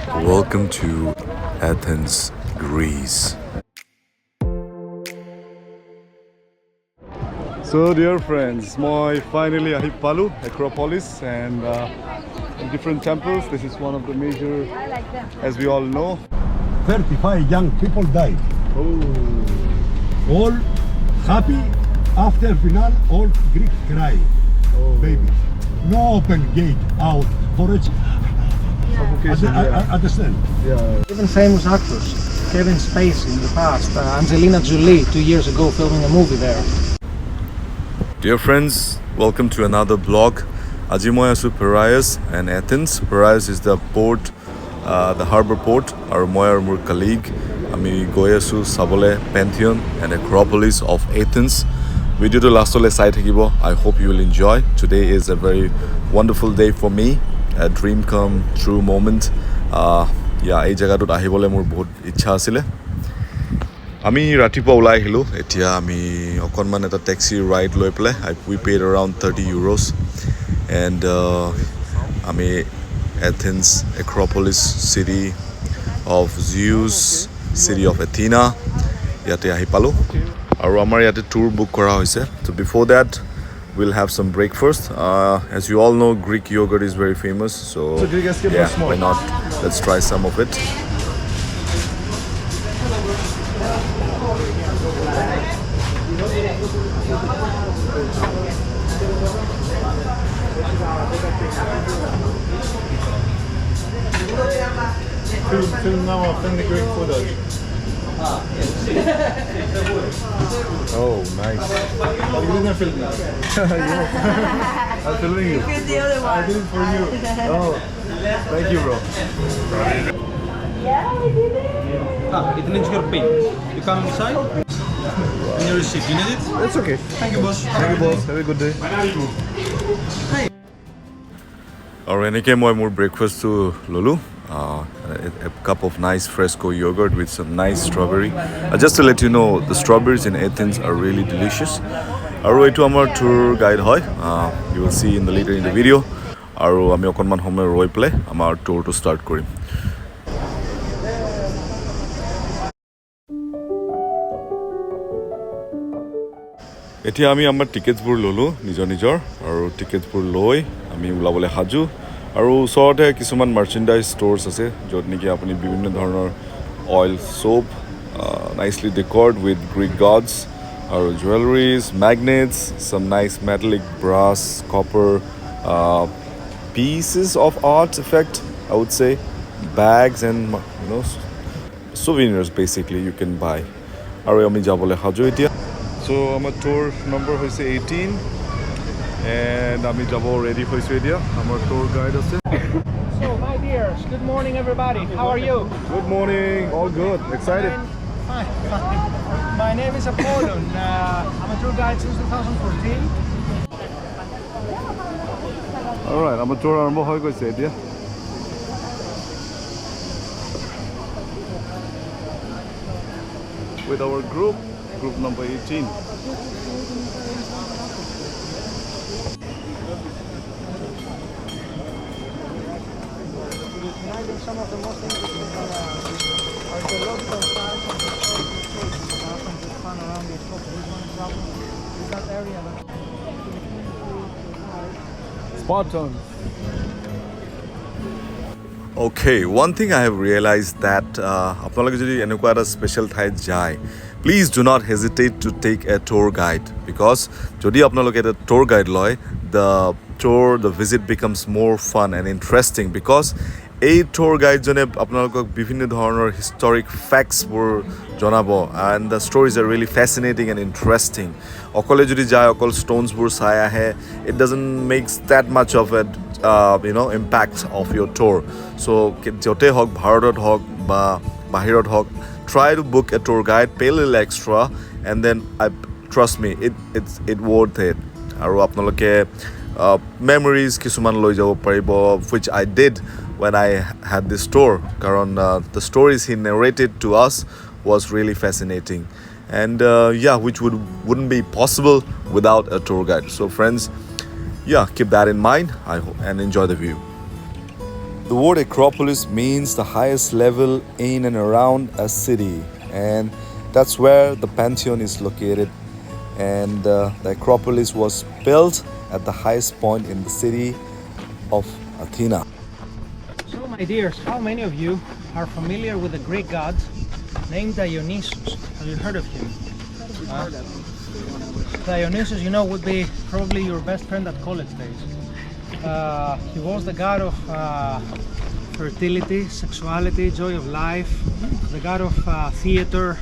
Welcome to Athens, Greece. So dear friends, I finally palu Acropolis and in different temples. This is one of the major, as we all know. 35 young people died. Oh, All happy after final, all Greek cry. Baby. No open gate out for it. suffocation. I understand. Yeah. Even famous actors, Kevin Spacey in the past, Angelina Jolie 2 years ago filming a movie there. Dear friends, welcome to another vlog. আজি মই আছো Piraeus and Athens. Piraeus is the port, the harbor port. আৰু মই আৰু মোৰ colleague আমি গৈ আছো চাবলৈ Parthenon and Acropolis of Athens. ভিডিঅ'টো লাষ্টলৈ চাই থাকিব. I hope you will enjoy. Today is a very wonderful day for me. A dream come true moment. এই জেগাটোত আহিবলৈ মোৰ বহুত ইচ্ছা আছিলে. আমি ৰাতিপুৱা ওলাই আহিলোঁ. এতিয়া আমি অকণমান এটা টেক্সি ৰাইড লৈ পেলাই we paid around 30 euros and আমি Athens Acropolis city of Zeus, city of Athena ইয়াতে আহি পালোঁ আৰু আমাৰ ইয়াতে টুৰ বুক কৰা হৈছে. So before that we'll have some breakfast. As you all know, Greek yogurt is very famous, so yeah, why not? Let's try some of it. Film now Athena Greek footage. Oh, nice. You didn't film that. I'm filming you. The other I one. did it for you. Oh, thank you, bro. Yeah, we did it. It needs your pin. You come inside. And your receipt. You need it? It's okay. Thank you, boss. Thank you, boss. Have a good day. আৰু এনেকৈ মই মোৰ ব্ৰেকফাষ্টটো ল'লোঁ. A cup of nice fresco yogurt with some nice strawberry. Just to let you know, the strawberries in Athens are really delicious. আৰু এইটো আমাৰ tour guide হয়. You will see in the later in the video. আৰু আমি অকণমান সময় ৰৈ পেলাই আমাৰ tourটো start কৰিম. এতিয়া আমি আমাৰ টিকেটছবোৰ ল'লোঁ নিজৰ আৰু টিকেটছবোৰ লৈ আমি ওলাবলৈ সাজু আৰু ওচৰতে কিছুমান মাৰ্চেণ্ডাইজ ষ্ট'ৰ্ছ আছে য'ত নেকি আপুনি বিভিন্ন ধৰণৰ oil soap nicely decorated with Greek gods আৰু jewelleries magnets some nice metallic brass copper pieces of art effect I would say bags and souvenirs basically you can buy আৰু আমি যাবলৈ সাজু এতিয়া. So আমাৰ tour number হৈছে 18 and আমি যাব ready হৈছো এতিয়া. আমাৰ tour guide আছে. So, my dears, good morning everybody. How are you? Good morning. All good. Excited. Fine. My name is Apollon. I'm a tour guide since 2014. All right, আমাৰ tour আৰম্ভ হৈ গৈছে এতিয়া. With our group number 18. Some of the most interesting archaeological sites of the from the fun around the Acropolis. One example is that area that Spartans. Okay, one thing I have realized that আপোনালোকে যদি এনেকুৱা এটা special ঠাইত যায়, please do not hesitate to take a tour guide because যদি আপোনালোকে এটা tour guide লয়, the visit becomes more fun and interesting because এই tour guide জনে আপোনালোকক বিভিন্ন ধৰণৰ historic factsবোৰ জনাব and the stories are really fascinating and interesting. অকলে যদি যায় অকল stonesবোৰ চাই আহে, it doesn't make that much of a impact of your tour. So য'তে হওক ভাৰতত হওক বা বাহিৰত হওক, try to book a tour guide, pay a little extra and then trust me it worth it. আৰু আপোনালোকে memories কিছুমান লৈ যাব পাৰিব which I did when I had this tour কাৰণ the stories he narrated to us was really fascinating and which wouldn't be possible without a tour guide. So friends, keep that in mind. I hope and enjoy the view. The word Acropolis means the highest level in and around a city, and that's where the Pantheon is located. And the Acropolis was built at the highest point in the city of Athena. So, my dears, how many of you are familiar with the Greek god named Dionysus? Have you heard of him? Dionysus, you know, would be probably your best friend at college days. He was the god of fertility, sexuality, joy of life, the god of theater,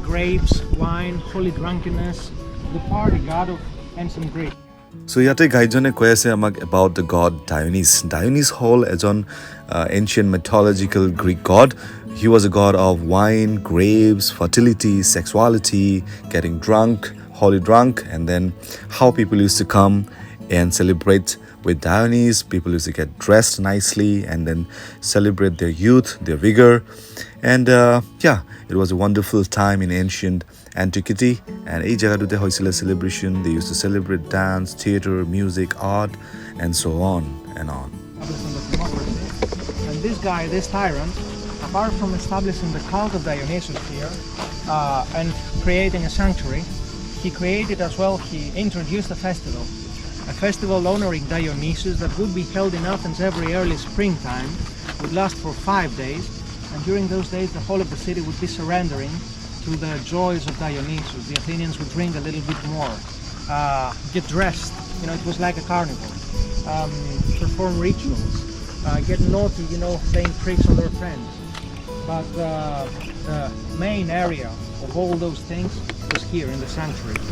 grapes, wine, holy drunkenness, the party god of ancient Greece. So ইয়াতে গাইডজনে কৈ আছে আমাক about the god Dionys. Dionys হ'ল এজন ancient mythological Greek god. He was a god of wine, grapes, fertility, sexuality, getting drunk, holy drunk, and then how people used to come and celebrate with Dionys. People used to get dressed nicely and then celebrate their youth, their vigor. And yeah, it was a wonderful time in ancient antiquity. And এই জায়গাটোতে হৈছিলে celebration. They used to celebrate dance, theater, music, art, and so on and on. And this guy, this tyrant, apart from establishing the cult of Dionysus here and creating a sanctuary, he created as well, he introduced a festival honoring Dionysus that would be held in Athens every early springtime, would last for 5 days, and during those days the whole of the city would be surrendering to the joys of Dionysus. The Athenians would drink a little bit more, get dressed, you know, it was like a carnival, perform rituals, get naughty, you know, playing tricks on their friends. But the main area of all those things was here in the sanctuary.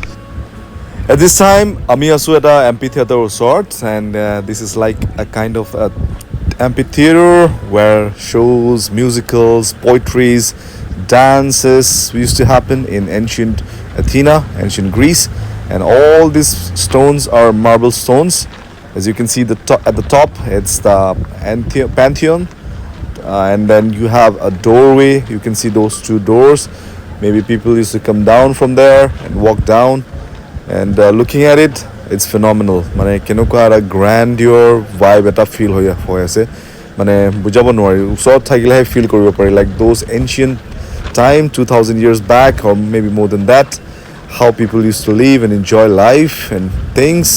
At this time, আমি আছো এটা amphitheater ওচৰত, and this is like a kind of a amphitheater where shows, musicals, poetries, dances used to happen in ancient Athena, ancient Greece, and all these stones are marble stones. As you can see at the top, it's the Pantheon, and then you have a doorway. You can see those two doors. Maybe people used to come down from there and walk down. And looking at it, it's phenomenal. মানে কেনেকুৱা এটা grandeur vibe এটা feel হৈ আছে, মানে বুজাব নোৱাৰি, ওচৰত থাকিলেহে feel কৰিব পাৰি, like those ancient time 2000 years back or maybe more than that, how people used to live and enjoy life and things.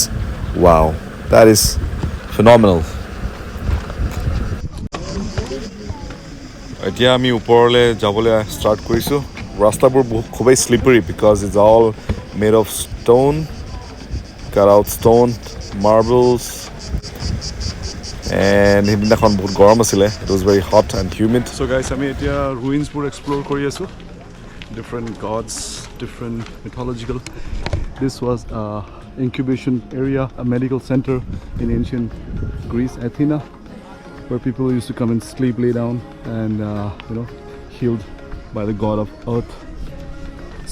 Wow, that is phenomenal. এতিয়া আমি ওপৰলৈ যাবলৈ ষ্টাৰ্ট কৰিছোঁ. ৰাস্তাবোৰ খুবেই slippery because it's all made of stone, cut out stone, marbles, and সেইদিনাখন বহুত গৰম আছিলে. It was very hot and humid. So guys, আমি এতিয়া ruinsবোৰ explore কৰি আছো. Different gods, different mythological. This was a incubation area, a medical center in ancient Greece, Athena, where people used to come and sleep, lay down, and you know, healed by the god of earth.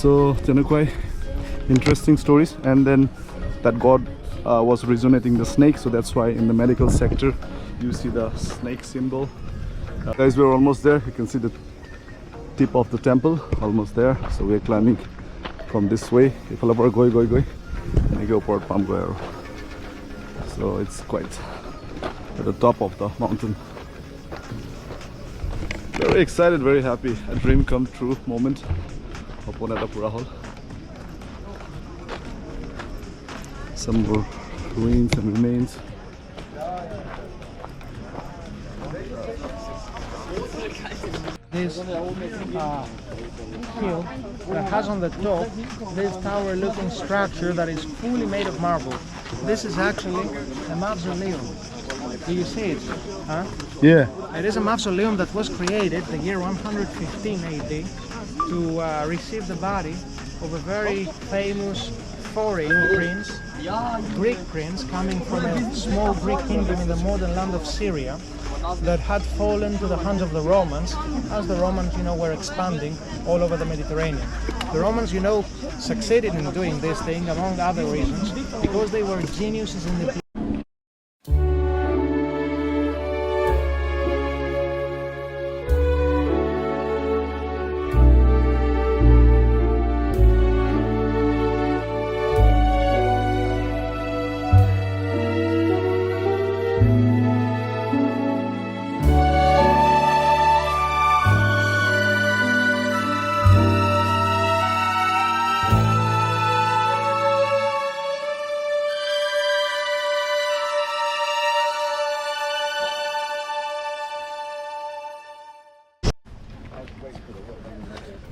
So Tenukwai, interesting stories. And then that god was resonating the snake, so that's why in the medical sector you see the snake symbol. Guys, we're almost there. You can see the tip of the temple, almost there. So we're climbing from this way. If I ever go, and I go for Palm Guerrero. So it's quite at the top of the mountain. Very excited, very happy. A dream come true moment. Upon at pura hall. Some more ruins and remains. This hill that has on the top this tower-looking structure that is fully made of marble. This is actually a mausoleum. Do you see it? Huh? Yeah. It is a mausoleum that was created the year 115 AD to receive the body of a very famous foreign prince, Greek prince, coming from a small Greek kingdom in the modern land of Syria that had fallen to the hands of the Romans as the Romans, you know, were expanding all over the Mediterranean. The Romans, you know, succeeded in doing this thing, among other reasons, because they were geniuses in the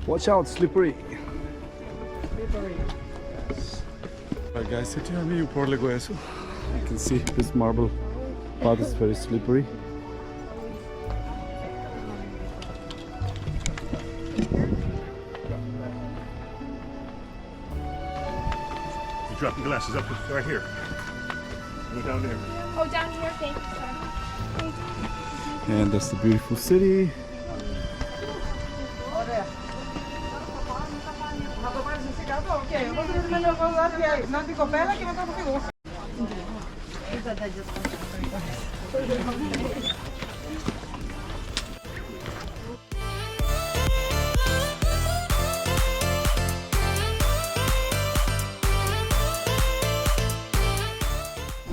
Watch out, slippery. Alright guys, এটি আমি উপৰলৈ গৈ আছো. You can see this marble path is very slippery. You drop your glasses up right here. Go down there. Oh, down here, thank you, sir. And that's the beautiful city.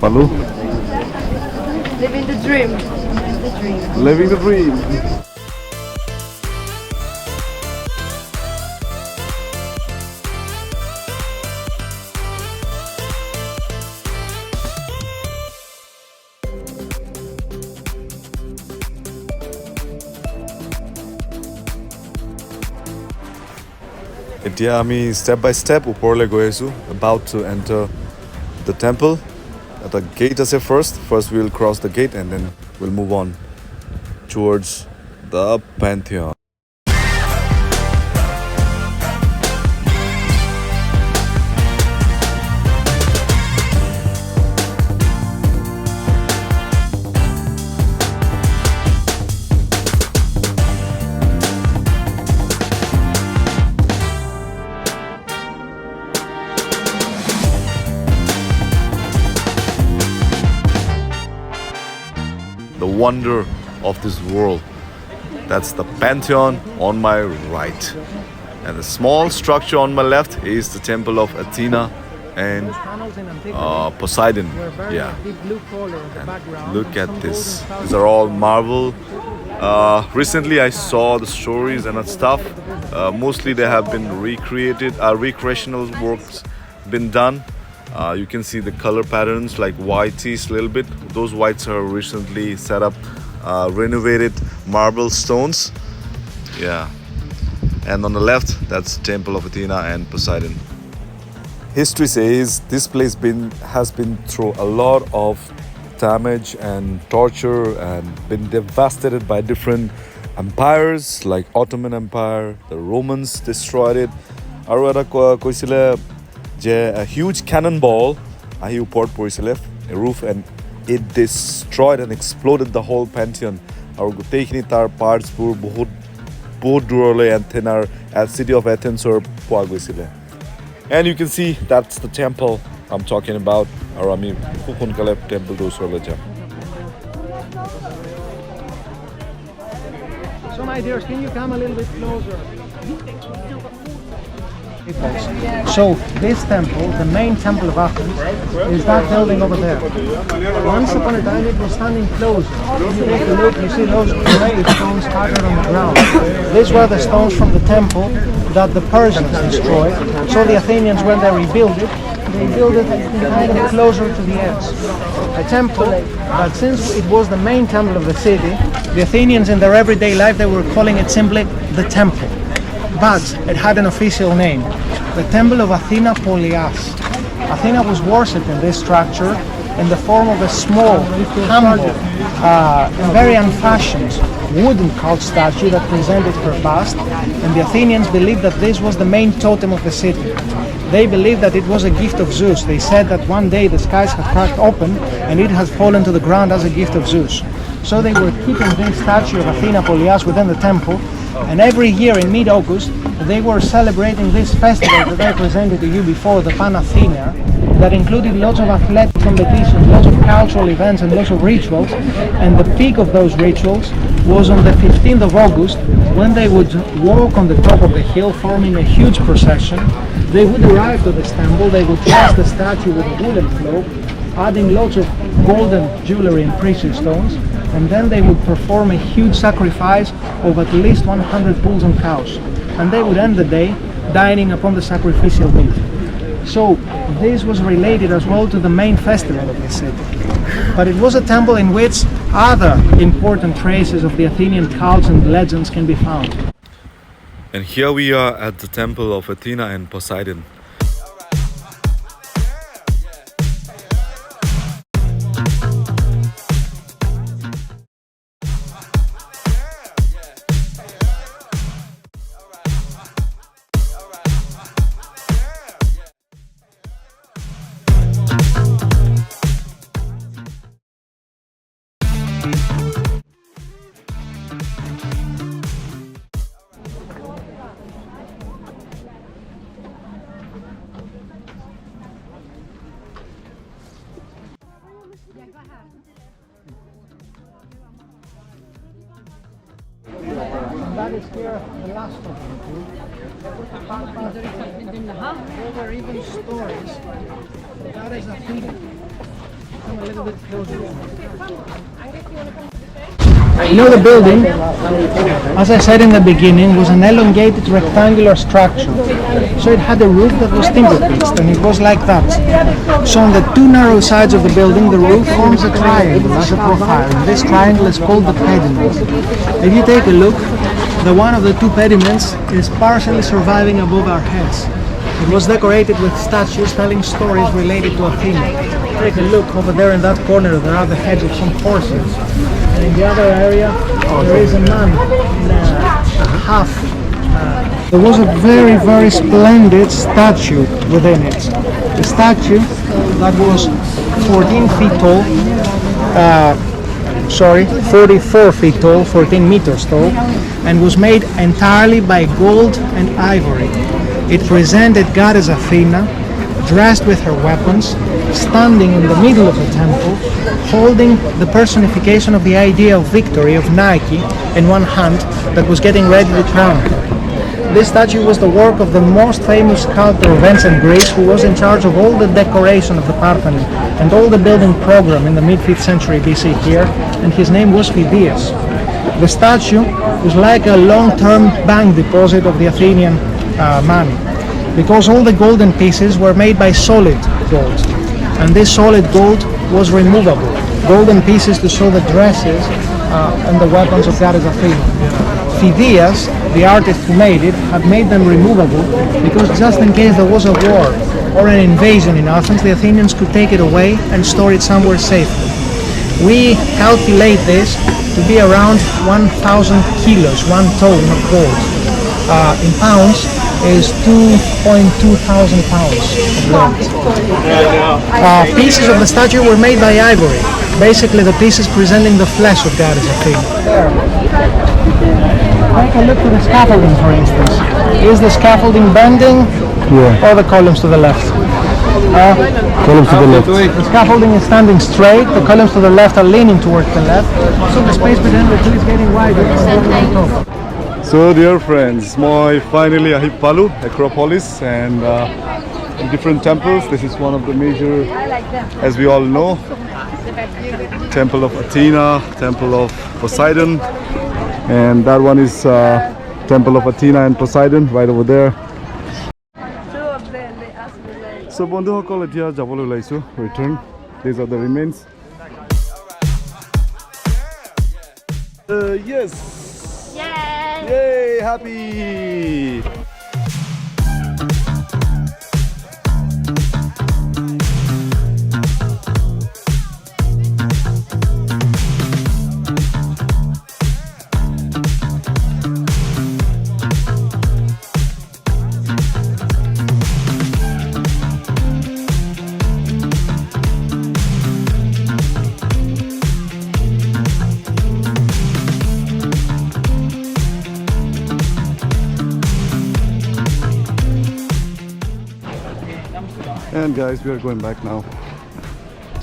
Palu, Living the dream. living the dream. এতিয়া আমি step by step ওপৰলৈ গৈ আছো. About to enter the temple. At the gate আছে first we will cross the gate and then we'll move on towards the Pantheon. The wonder of this world. That's the Pantheon on my right. And the small structure on my left is the temple of Athena and Panels in antiquity Poseidon. were very Yeah. deep blue color in the background. Look and at some this. golden These are all marble. Recently I saw the stories and that stuff. Mostly they have been recreated, recreational works been done. You can see the color patterns like whites a little bit. Those whites are recently set up, renovated marble stones. Yeah. And on the left, that's Temple of Athena and Poseidon. History says this place has been through a lot of damage and torture and been devastated by different empires like Ottoman Empire. The Romans destroyed it. আৰু এটা কৈছিলে যে a huge cannonball আহি ওপৰত পৰিছিলে roof and it destroyed and exploded the whole Pantheon. আৰু গোটেইখিনি তাৰ পাৰ্টছবোৰ বহুত দূৰলৈ Athenaৰ city of Athensৰ পোৱা গৈছিলে. And you can see that's the temple I'm talking about. আৰু আমি খুব সোনকালে টেম্পলটোৰ ওচৰলৈ যাম. So my dears, can you come a little bit closer? So this temple, the main temple of Athens, is that building over there. Once upon a time it was standing closed. If you take a look, you see those grey stones scattered on the ground. These were the stones from the temple that the Persians destroyed. So the Athenians, when they rebuilt it, they built it kind of closer to the edge. A temple that, since it was the main temple of the city, the Athenians in their everyday life, they were calling it simply the temple. But it had an official name, the Temple of Athena Polias. Athena was worshipped in this structure in the form of a small, humble, very unfashioned wooden cult statue that presented her bust, and the Athenians believed that this was the main totem of the city. They believed that it was a gift of Zeus. They said that one day the skies have cracked open and it has fallen to the ground as a gift of Zeus. So they were keeping this statue of Athena Polias within the temple, and every year in mid-August they were celebrating this festival that I presented to you before, the Pan-Athena, that included lots of athletic competitions, lots of cultural events and lots of rituals. And the peak of those rituals was on the 15th of August, when they would walk on the top of the hill forming a huge procession. They would arrive to this temple, they would dress the statue with a wooden cloak, adding lots of golden jewelry and precious stones, and then they would perform a huge sacrifice of at least 100 bulls and cows. And they would end the day dining upon the sacrificial meat. So this was related as well to the main festival of the city. But it was a temple in which other important traces of the Athenian cults and legends can be found. And here we are at the temple of Athena and Poseidon. That is here the last of them too. There were even stories. That is Athena. Come a little bit closer. You know, the building, as I said in the beginning, was an elongated rectangular structure. So it had a roof that was timber pitched, and it was like that. So on the two narrow sides of the building, the roof forms a triangle as a profile. And this triangle is called the pediment. If you take a look, the one of the two pediments is partially surviving above our heads. It was decorated with statues telling stories related to Athena. Take a look over there in that corner, there are the heads of some horses. And in the other area, there is a man in a half. There was a very, very splendid statue within it. A statue that was 14 feet tall, 44 feet tall, 14 meters tall, and was made entirely by gold and ivory. It presented Goddess Athena, dressed with her weapons, standing in the middle of the temple, holding the personification of the idea of victory of Nike in one hand that was getting ready to crown her. This statue was the work of the most famous sculptor of Athens Greece, who was in charge of all the decoration of the Parthenon and all the building program in the mid-5th century BC here, and his name was Phidias. The statue was like a long-term bank deposit of the Athenian money, because all the golden pieces were made by solid gold, and this solid gold was removable. Golden pieces to show the dresses and the weapons of Goddess Athena. Phidias, the artist who made it, had made them removable because just in case there was a war or an invasion in Athens, the Athenians could take it away and store it somewhere safely. We calculate this to be around 1,000 kilos, 1 ton of gold. In pounds is 2,200 pounds of gold. Pieces of the statue were made by ivory, basically the pieces presenting the flesh of Goddess Athena. Take a look at the scaffolding, for instance. Is the scaffolding bending or the columns to the left? Columns to the left. The scaffolding is standing straight, the columns to the left are leaning towards the left, so the space between the two is getting wider. So dear friends, finally I hit Palu, Acropolis, and in different temples. This is one of the major, as we all know, Temple of Athena, Temple of Poseidon, and that one is Temple of Athena and Poseidon right over there. So বন্ধুসকল এতিয়া যাবলৈ ওলাইছো return. These are the remains. Yes. Yay! Yay, happy. And guys, we are going back now.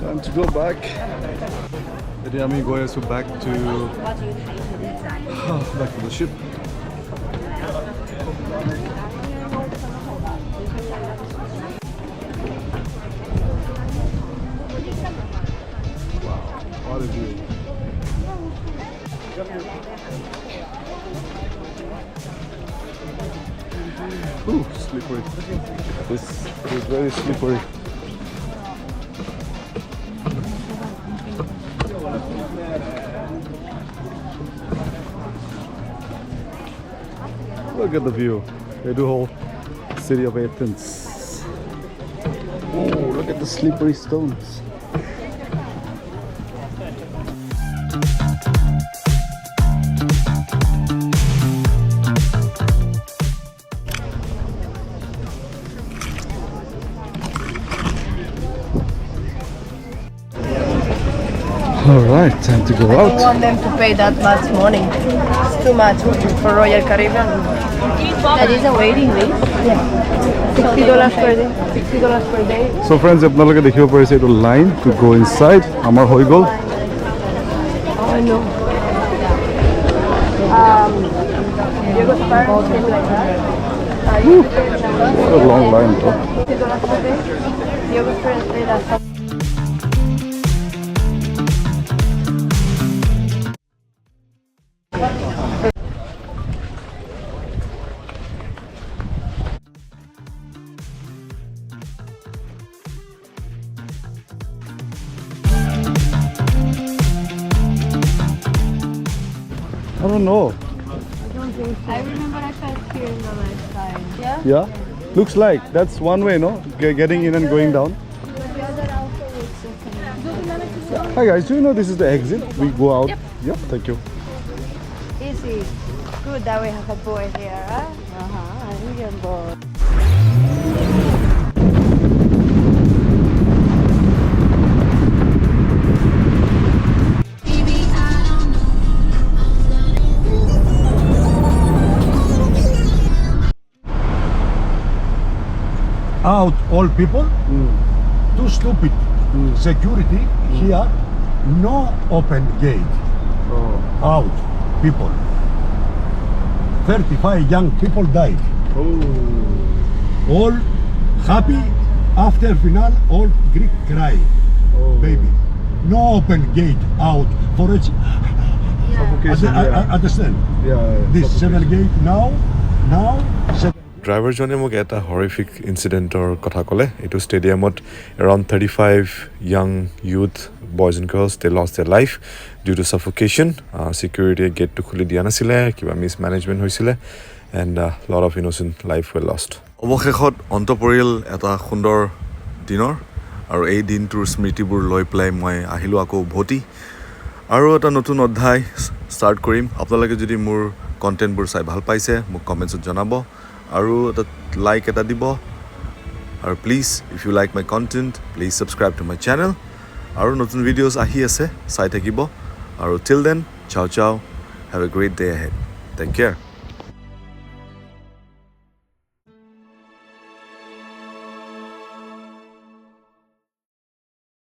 Time to go back. Today I'm going back to the ship. Wow, what a view. Ooh, slippery. This is very slippery. Look at the view. They do whole city of Athens. Oh, look at the slippery stones. All right, time to go I don't out. want them to pay that much money. It's too much for Royal Caribbean. That is a waiting list. Yeah. $60 per day. $60 per day. So friends, আপোনালোকে দেখিব পাৰিছে এইটো line to go inside. আমাৰ হৈ গ'ল. Oh no. Diego's parents came like that. What a long line, bro. $60 per day. Diego's parents pay that. I don't know. I remember I felt here in the last time. Yeah? Yeah? Looks like that's one way, no? Getting in and going down. The other also looks okay. Hi guys, do you know this is the exit? We go out. Yep, thank you. Easy. Good that we have a boy here, huh? Indian boy. Out all people. Too stupid. Security here. No open gate. Out people. 35 young people died. All happy after final. All Greek cry. Baby. No open gate out for it. Understand? This seven gate now. ড্ৰাইভাৰজনে মোক এটা হৰিফিক ইনচিডেণ্টৰ কথা ক'লে এইটো ষ্টেডিয়ামত around 35 young youth boys and girls they lost their life due to suffocation ছিকিউৰিটিয়ে গেটটো খুলি দিয়া নাছিলে কিবা মিছমেনেজমেণ্ট হৈছিলে and lot of innocent life we lost অৱশেষত অন্ত পৰিল এটা সুন্দৰ দিনৰ আৰু এই দিনটোৰ স্মৃতিবোৰ লৈ পেলাই মই আহিলোঁ আকৌ উভতি আৰু এটা নতুন অধ্যায় ষ্টাৰ্ট কৰিম আপোনালোকে যদি মোৰ কণ্টেণ্টবোৰ চাই ভাল পাইছে মোক কমেণ্টছত জনাব আৰু এটা লাইক এটা দিব আৰু please if you like my content please subscribe to my channel আৰু নতুন ভিডিঅ'ছ আহি আছে চাই থাকিব আৰু till then ciao ciao have a great day ahead take care